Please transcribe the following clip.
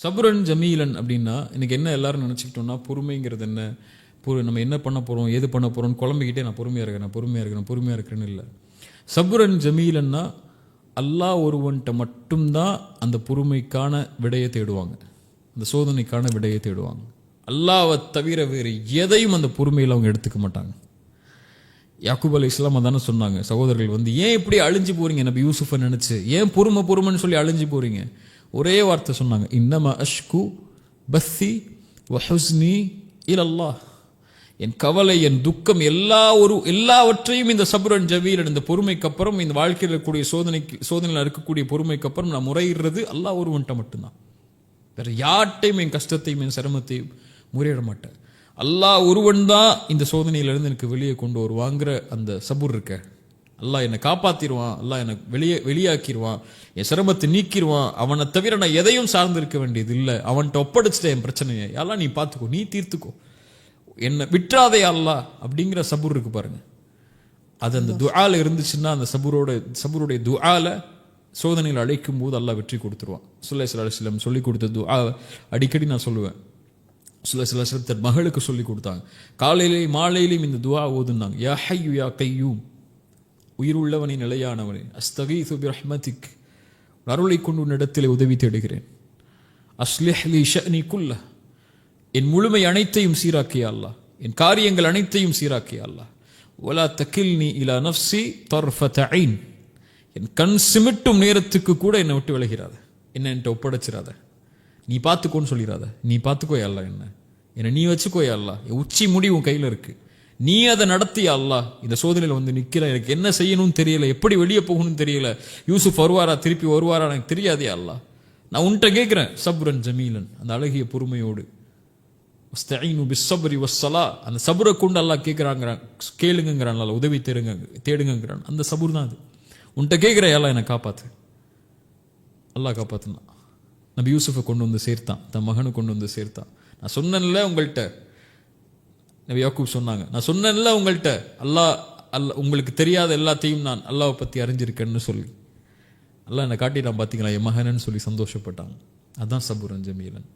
சபுரன் ஜமீலன் அப்படின்னா இன்னைக்கு என்ன எல்லாரும் நினச்சிக்கிட்டோம்னா பொறுமைங்கிறது என்ன, நம்ம என்ன பண்ண போகிறோம் ஏது பண்ண போகிறோம்னு குழம்பிக்கிட்டே நான் பொறுமையாக இருக்கிறேன்னு இல்லை. சபுரன் ஜமீலன்னா அல்லாஹ் ஒருவன்கிட்ட மட்டும்தான் அந்த பொறுமைக்கான விடையை தேடுவாங்க, அந்த சோதனைக்கான விடையை தேடுவாங்க. அல்லாவை தவிர வேறு எதையும் அந்த பொறுமையில் அவங்க எடுத்துக்க மாட்டாங்க. யாக்கூப் அலைஹிஸ்ஸலாம் தானே சொன்னாங்க, சகோதரர்கள் ஏன் இப்படி அழிஞ்சு போறீங்க, நபி யூசுஃபை நினைச்சு ஏன் பொறுமைன்னு சொல்லி அழிஞ்சு போறீங்க. ஒரே வார்த்தை சொன்னாங்க, இன்னமா அஷ்கு பஸ்ஸி வஹுஸ்னி இலல்லாஹ். என் கவலை என் துக்கம் எல்லாவற்றையும் இந்த சபுரன் ஜமீலன், இந்த பொறுமைக்கு அப்புறம், இந்த வாழ்க்கையில் இருக்கக்கூடிய சோதனையில் இருக்கக்கூடிய பொறுமைக்கு அப்புறம் நான் முறையிடுறது அல்லாஹ் ஒருவன்ட்ட மட்டும்தான். வேற யார்ட்டையும் என் கஷ்டத்தையும் என் சிரமத்தையும் முறையிட மாட்டேன். அல்லாஹ் ஒருவன் தான் இந்த சோதனையிலிருந்து எனக்கு வெளியே கொண்டு வருவாங்கிற அந்த சபுர் இருக்க. அல்லாஹ் என்னை காப்பாத்திடுவான், அல்லாஹ் என்னை வெளியாக்கிடுவான், என் சிரமத்தை நீக்கிடுவான். அவனை தவிர நான் எதையும் சார்ந்து இருக்க வேண்டியது இல்லை. அவன்கிட்ட ஒப்படைச்சிட்டேன் என் பிரச்சனையை, எல்லாம் நீ பார்த்துக்கோ, நீ தீர்த்துக்கோ, என்னை விட்டுறாதே அல்லாஹ் அப்படிங்கிற சபுர் இருக்கு பாருங்க. அது அந்த துஆல இருந்துச்சுன்னா, அந்த சபுருடைய துஆல சோதனையில் அழைக்கும் போது அல்லாஹ் வெற்றி கொடுத்துருவான். ஸல்லல்லாஹு அலைஹி வஸல்லம் சொல்லி கொடுத்த துஆ அடிக்கடி நான் சொல்லுவேன். ஸல்லல்லாஹு அலைஹி வஸல்லம் தன் மகளுக்கு சொல்லி கொடுத்தாங்க. காலையிலேயும் மாலையிலையும் இந்த துஆ ஓதுனாங்க. யா ஹய்யு யா கய்யூம், உயிர் உள்ளவனை நிலையானவனே, அஸ்தகீது பிரஹ்மதிக், அருளை கொண்டு உன்னிடத்திலே உதவி தேடுகிறேன். அஸ்லிஹ் லி ஷஅனி குல்லஹ், என் முழுமை அனைத்தையும் சீராக்கிய அல்லாஹ், என் காரியங்கள் அனைத்தையும் சீராக்கிய அல்லாஹ். வலா தகில்னி இலா நஃப்ஸி தர்ஃபத ஐன், என் கண் சிமிட்டும் நேரத்துக்கு கூட என்னை விட்டு விலகிறாத, என்கிட்ட ஒப்படைச்சிடாத, நீ பார்த்துக்கோன்னு சொல்லிடாத. நீ பார்த்துக்கோ அல்லா, என்னை நீ வச்சுக்கோ அல்லா, உச்சி முடி உன் கையில் இருக்கு, நீ அதை நடத்திய அல்லா. இந்த சோதனையில் நிற்கிற, எனக்கு என்ன செய்யணும்னு தெரியல, எப்படி வெளியே போகணும்னு தெரியல, யூசுப் வருவாரா திருப்பி வருவாரா எனக்கு தெரியாதே அல்லா, நான் உன்கிட்ட கேட்கிறேன். சப்ரன் ஜமீலன், அந்த அழகிய பொறுமையோடு, அந்த சபுரை கொண்டு அல்லாஹ் கேட்கிறாங்கிறான், கேளுங்கிறான், உதவி தேடுங்கிறான். அந்த சபுர் தான் அது. உன்கிட்ட கேட்கிற எல்லாம் என்னை காப்பாத்து. அல்லாஹ் காப்பாத்துனா நபி யூசுஃபை கொண்டு வந்து சேர்த்தான், தன் மகனை கொண்டு வந்து சேர்த்தான். நான் சொன்னேன்ல உங்கள்கிட்ட, நபி யாக்கூப் சொன்னாங்க, நான் சொன்னேன்ல உங்கள்கிட்ட, அல்லாஹ் உங்களுக்கு தெரியாத எல்லாத்தையும் நான் அல்லாஹ்வை பற்றி அறிஞ்சிருக்கேன்னு சொல்லி அல்லாஹ் என்னை காட்டிட்டான் பார்த்தீங்களா என் மகனன்னு சொல்லி சந்தோஷப்பட்டாங்க. அதுதான் சபுரன் ஜமீலன்.